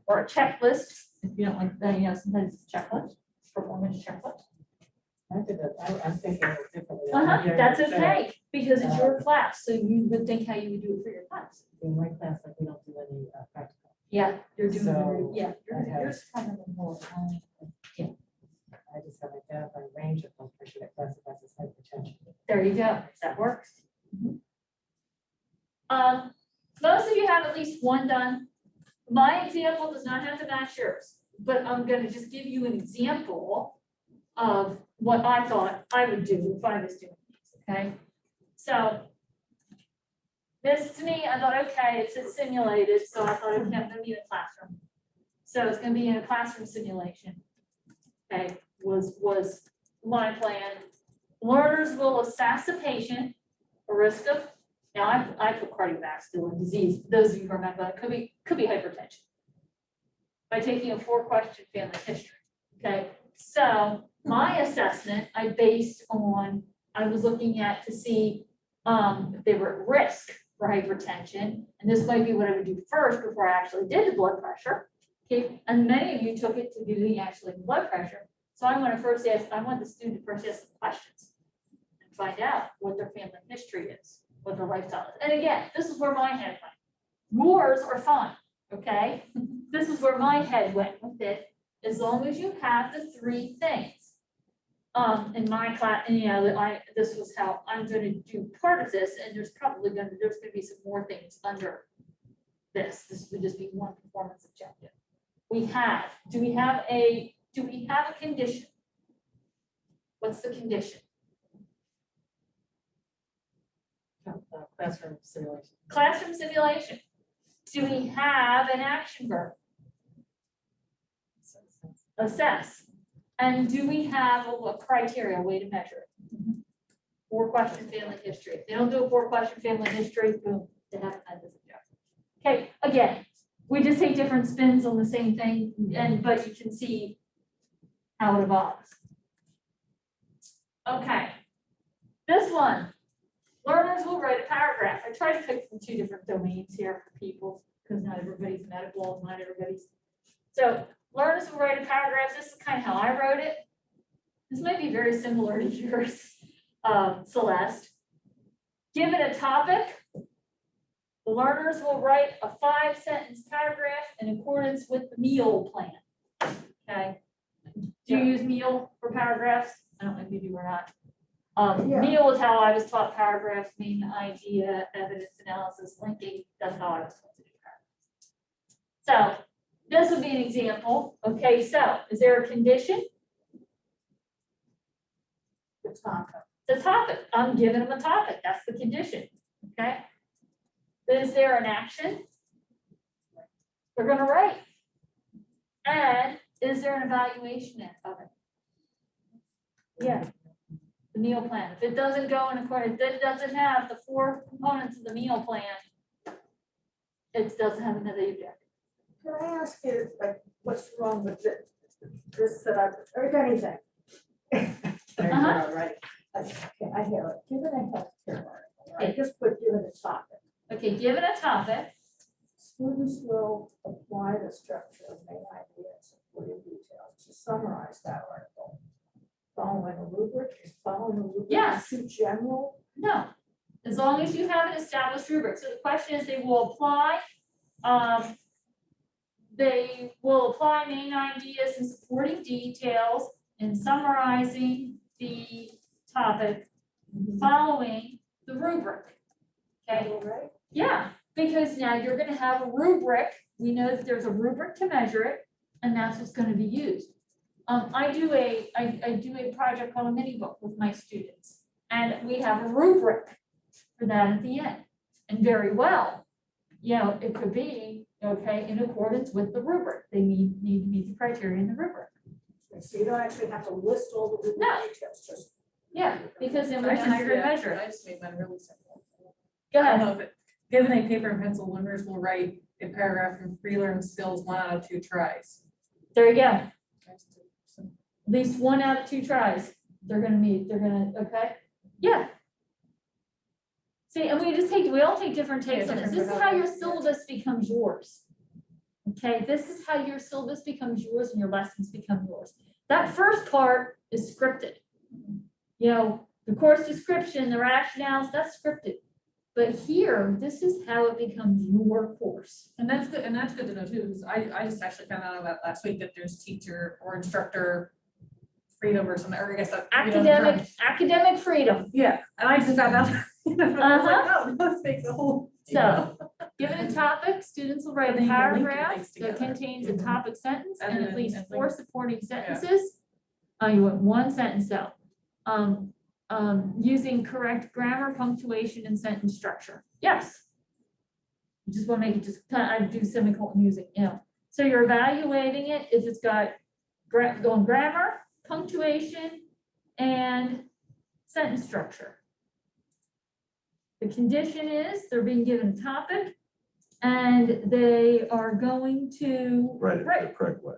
Or a checklist, if you don't like that, you know, sometimes it's a checklist, performance checklist. I did that, I'm thinking of differently. That's okay, because it's your class, so you would think how you would do it for your class. In my class, like, we don't do any practical. Yeah, you're doing, So, yeah, I have- yours probably more. I just have identified a range of blood pressure that classifies as hypertension. There you go, that works. Most of you have at least one done. My example does not have to match yours, but I'm gonna just give you an example of what I thought I would do if I was doing this, okay? So this to me, I thought, okay, it's simulated, so I thought, okay, I'm gonna be in a classroom. So it's gonna be in a classroom simulation. Okay, was my plan. Learners will assess a patient, a risk of, now I put cardiovascular disease, those of you who remember, it could be hypertension. By taking a 4-question family history, okay? So my assessment, I based on, I was looking at to see if they were at risk for hypertension, and this might be what I would do first before I actually did the blood pressure. Okay, and many of you took it to do the actually blood pressure. So I want to first ask, I want the student to first ask some questions and find out what their family history is, what their lifestyle is. And again, this is where my head went. Yours are fine, okay? This is where my head went with it, as long as you have the 3 things. In my class, and you know, this was how I'm going to do part of this, and there's going to be some more things under this. This would just be one performance objective. Do we have a condition? What's the condition? Classroom simulation. Classroom simulation. Do we have an action verb? Assess. And do we have a criteria, a way to measure it? 4-question family history. If they don't do a 4-question family history, boom, they haven't had this objective. Okay, again, we just take different spins on the same thing, but you can see how it evolves. Okay, this one, learners will write a paragraph. I tried to pick from 2 different domains here for people, because not everybody's medical, not everybody's. So learners will write a paragraph. This is kind of how I wrote it. This might be very similar to yours, Celeste. Given a topic, the learners will write a 5-sentence paragraph in accordance with the meal plan. Okay. Do you use meal for paragraphs? I don't know if you do or not. Yeah. Meal is how I was taught paragraphs, main idea, evidence analysis, linking. That's how I was taught to do paragraphs. So this would be an example. Okay, so is there a condition? The topic. The topic. I'm giving them a topic. That's the condition. Okay. Is there an action? They're going to write. And is there an evaluation of it? Yeah. The meal plan. If it doesn't go in accordance, if it doesn't have the 4 components of the meal plan, it doesn't have another objective. Can I ask you, like, what's wrong with this that or if anything? Right. Okay, I hear it. Given a healthcare article, I just put given a topic. Okay, given a topic, Students will apply the structure of main ideas, supporting details to summarize that article. Following a rubric, is following a rubric Yes. too general? no, as long as you have an established rubric. So the question is, they will apply main ideas and supporting details and summarizing the topic following the rubric. Okay, All right. yeah, because now you're gonna have a rubric. We know that there's a rubric to measure it, and that's what's gonna be used. I do a project called a mini book with my students, and we have a rubric for that at the end. And very well, you know, it could be, okay, in accordance with the rubric. They need to meet the criteria in the rubric. So you don't actually have to list all the rubric No. details, just. Yeah, because then we know how you're gonna measure it. I just made mine really simple. Go I don't ahead. know if it, given a paper and pencil, learners will write a paragraph from pre-learned skills 1 out of 2 tries. There you go. At least 1 out of 2 tries. They're gonna, okay? Yeah. See, and we all take different takes Yeah, on this. different This is how your methodologies, yeah. syllabus becomes yours. Okay, this is how your syllabus becomes yours and your lessons become yours. That first part is scripted. You know, the course description, the rationales, that's scripted. But here, this is how it becomes your course. And that's good to know too, because I just actually found out about last week that there's teacher or instructor freedom or something, or I guess that. you know, the term. Academic freedom. Yeah, and I just found out. I was like, oh, this makes a whole. you know. So, given a topic, students will write And a then you can link your paragraph things that together. contains a Mhm. topic sentence And and at then- least and 4 links. supporting sentences. You want 1 sentence out. Using correct grammar, punctuation, and sentence structure. Yes. You just want to make it just, I do semicolon music, you know. So you're evaluating it if it's got going grammar, punctuation, and sentence structure. The condition is they're being given a topic and they are going to Write it the correct way.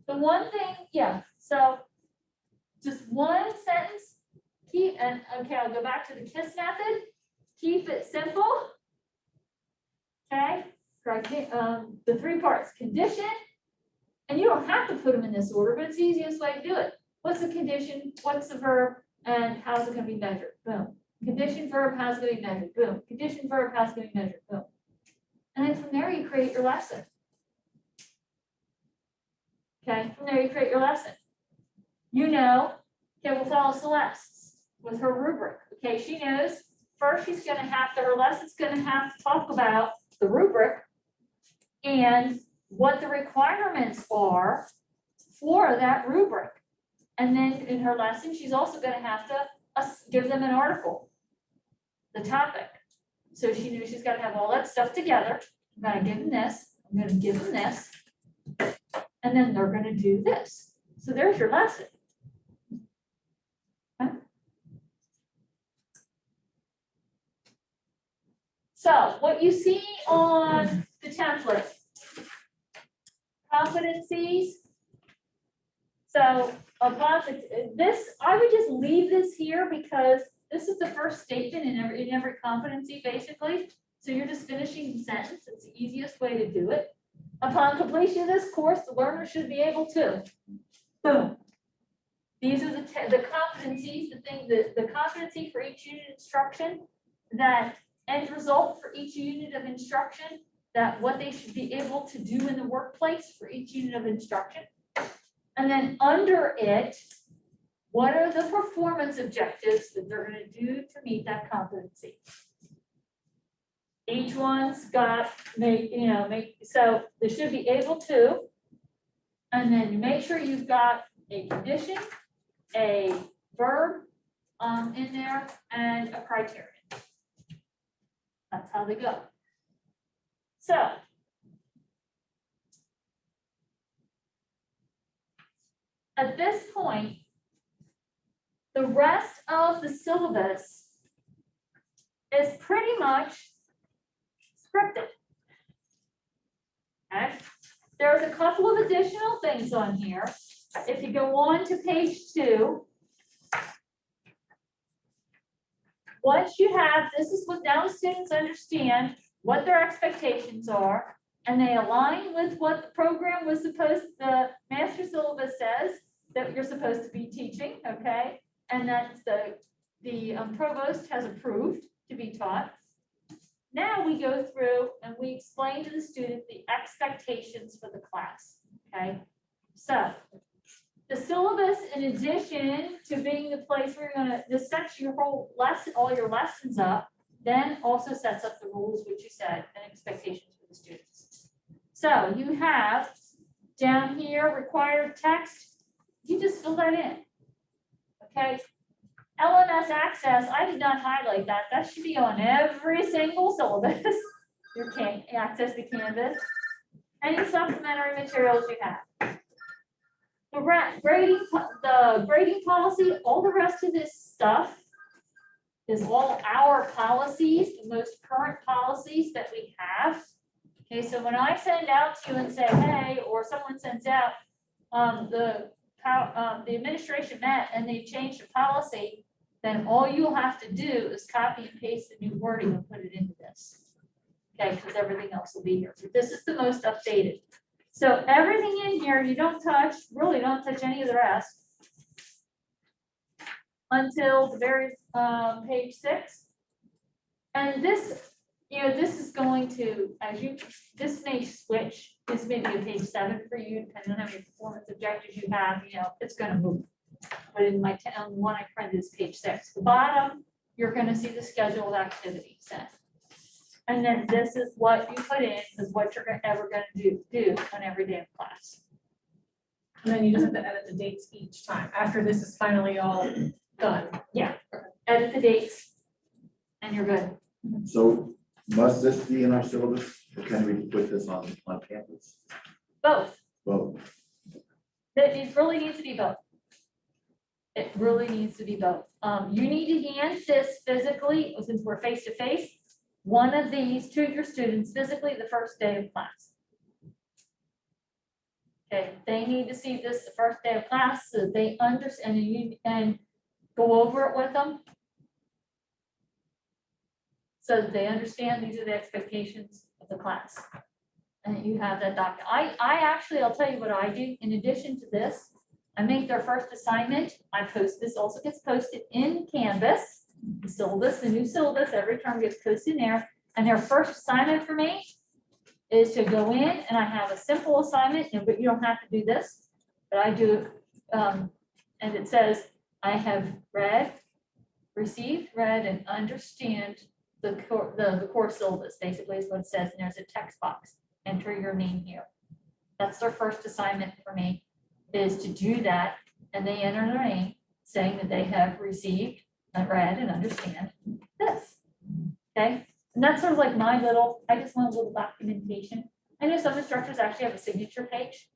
the one thing, yeah, so just 1 sentence, okay, I'll go back to the KISS method, keep it simple. Okay, the 3 parts, condition, and you don't have to put them in this order, but it's the easiest way to do it. What's the condition, what's the verb, and how's it gonna be measured? Boom. Condition, verb, how's it gonna be measured? Boom. Condition, verb, how's it gonna be measured? Boom. And then from there, you create your lesson. Okay, from there, you create your lesson. You know, okay, we'll follow Celeste with her rubric. Okay, she knows first her lesson's gonna have to talk about the rubric and what the requirements are for that rubric. And then in her lesson, she's also gonna have to give them an article, the topic. So she knew she's gotta have all that stuff together. I'm gonna give them this, I'm gonna give them this, and then they're gonna do this. So there's your lesson. Okay. So what you see on the template, competencies. So upon this, I would just leave this here because this is the first statement in every competency, basically. So you're just finishing the sentence. It's the easiest way to do it. Upon completion of this course, the learner should be able to. Boom. These are the competencies, the competency for each unit of instruction, that end result for each unit of instruction, that what they should be able to do in the workplace for each unit of instruction. And then under it, what are the performance objectives that they're going to do to meet that competency? Each one's got so they should be able to, and then you make sure you've got a condition, a verb in there, and a criterion. That's how they go. So at this point, the rest of the syllabus is pretty much scripted. Okay, there's a couple of additional things on here. if you go on to page 2, once you have, this is what now the students understand what their expectations are, and they align with what the program was supposed, the master syllabus says that you're supposed to be teaching, okay? And that's the provost has approved to be taught. Now we go through and we explain to the student the expectations for the class, okay? So the syllabus, in addition to being the place where you're gonna, this sets your whole lesson, all your lessons up, then also sets up the rules, which you said, and expectations for the students. So you have down here, required text, you just fill that in, okay? LMS access, I did not highlight that. That should be on every single syllabus. You can't access to Canvas. Any supplementary materials you have. The grading policy, all the rest of this stuff is all our policies, the most current policies that we have. Okay, so when I send out to you and say, hey, or someone sends out, the administration met and they changed the policy, then all you'll have to do is copy and paste the new wording and put it into this. Okay, because everything else will be here. So this is the most updated. So everything in here, you don't touch, really don't touch any of the rest until the very page 6. And this, you know, this is going to, this may switch. This may be a page 7 for you, depending on how many performance objectives you have, you know, it's going to move. But in my one I printed is page 6. The bottom, you're going to see the scheduled activities set. And then this is what you put in, is what you're ever going to do on every day of class. And then you just have to edit the dates each time, after this is finally all done. Yeah, edit the dates, and you're good. So must this be in our syllabus, or can we put this on campus? Both. Well, It really needs to be both. It really needs to be both. You need to hand this physically, since we're face to face, one of these to your students physically the first day of class. Okay, they need to see this the first day of class so that they understand and go over it with them. So that they understand these are the expectations of the class. And you have that document. I'll tell you what I do. In addition to this, I make their first assignment. I post, this also gets posted in Canvas. The syllabus, the new syllabus, every term gets posted in there. And their first assignment for me is to go in and I have a simple assignment, but you don't have to do this, but I do, and it says, I have received, read, and understand the core syllabus, basically is what it says, and there's a text box. Enter your name here. That's their first assignment for me, is to do that, and they enter their name, saying that they have received, and read, and understand this. Okay, and that's sort of like my little, I just want a little documentation. I know some instructors actually have a signature page.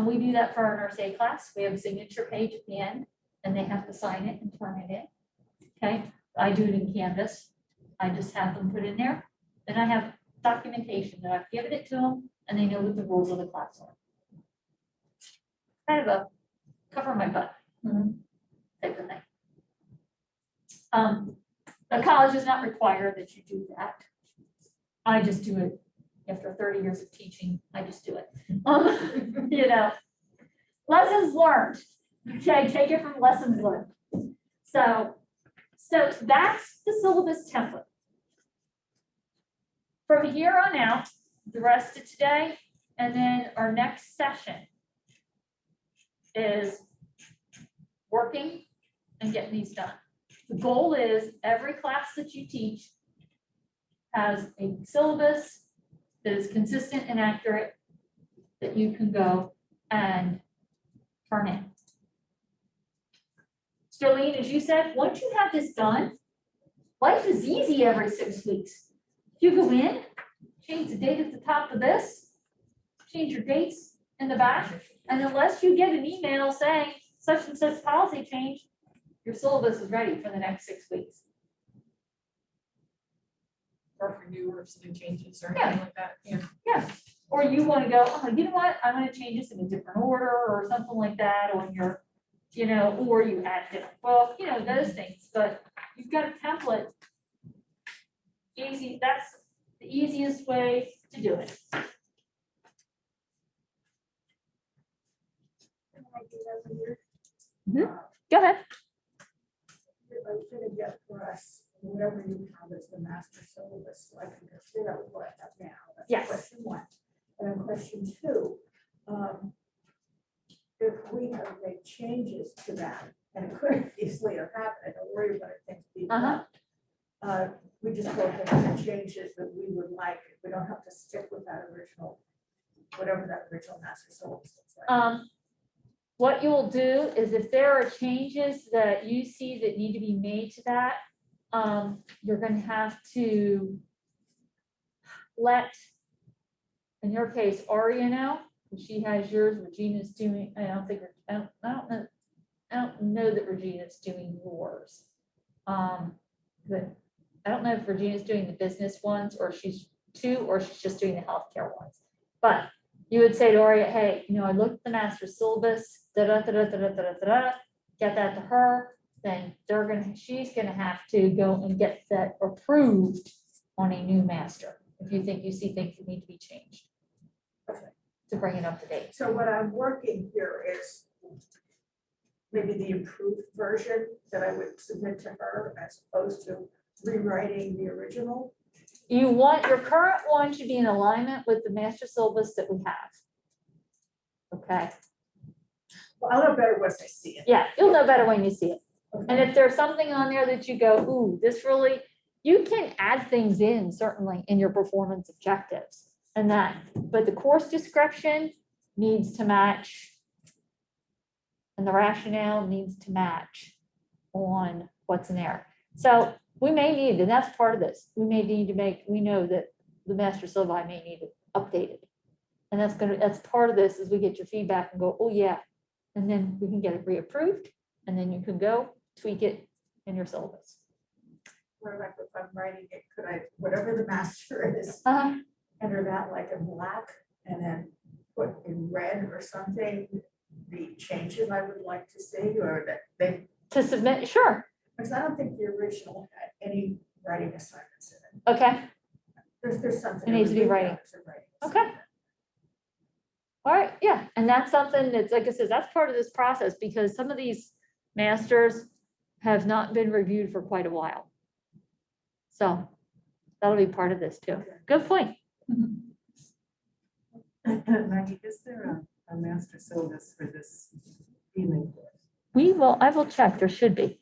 We do that for our nurse A class. We have a signature page at the end, and they have to sign it and turn it in. Okay, I do it in Canvas. I just have them put in there. Then I have documentation that I've given it to them, and they know what the rules of the class are. Kind of a cover my butt type of thing. The college is not required that you do that. I just do it after 30 years of teaching. I just do it. You know, lessons learned. Okay, take it from lessons learned. So that's the syllabus template. From here on out, the rest of today, and then our next session is working and getting these done. The goal is every class that you teach has a syllabus that is consistent and accurate that you can go and turn in. Sterling, as you said, once you have this done, life is easy every 6 weeks. You go in, change the date at the top of this, change your dates in the back, and unless you get an email saying such and such policy change, your syllabus is ready for the next 6 weeks. Or for new or something changes or anything like that. Yeah. Yeah, Or you want to go, oh, you know what, I'm gonna change this in a different order or something like that on your, you know, or you add different book, you know, those things, but you've got a template. Easy, that's the easiest way to do it. Go ahead. I was gonna get for us, whatever you have as the master syllabus, so I can consider that with what I have now. That's Yes. Question one. And then question two, if we have made changes to that, and it could easily have happened, I don't worry about it, things being done. We just go ahead and changes that we would like, we don't have to stick with that original, whatever that original master syllabus looks like. What you'll do is if there are changes that you see that need to be made to that, you're gonna have to let, in your case, Aria know, she has yours, Regina's doing, I don't know that Regina's doing yours. But I don't know if Regina's doing the business ones or she's just doing the healthcare ones. But you would say to Aria, hey, you know, I looked at the master syllabus, get that to her, then she's gonna have to go and get that approved on a new master. If you see things that need to be changed. Okay. To bring it up to date. So what I'm working here is maybe the improved version that I would submit to her as opposed to rewriting the original. You want, your current one should be in alignment with the master syllabus that we have. Okay, Well, I'll know better once I see it. yeah, you'll know better when you see it. And Okay. if there's something on there that you go, ooh, this really, you can add things in certainly in your performance objectives and that, but the course description needs to match. And the rationale needs to match on what's in there. So we may need, and that's part of this, we may need to we know that the master syllabi may need it updated. And that's part of this is we get your feedback and go, oh yeah. And then we can get it reapproved and then you can go tweak it in your syllabus. Or like if I'm writing it, could I, whatever the master is, enter that like in black and then put in red or something, the changes I would like to see or that they, To submit, sure, because I don't think the original had any writing assignments in it. okay, There's something. It needs to be writing. Okay. All right, yeah, and that's something that's, like I said, that's part of this process because some of these masters have not been reviewed for quite a while. So that'll be part of this too. Good point. Maggie, is there a master syllabus for this evening course? I will check, there should be.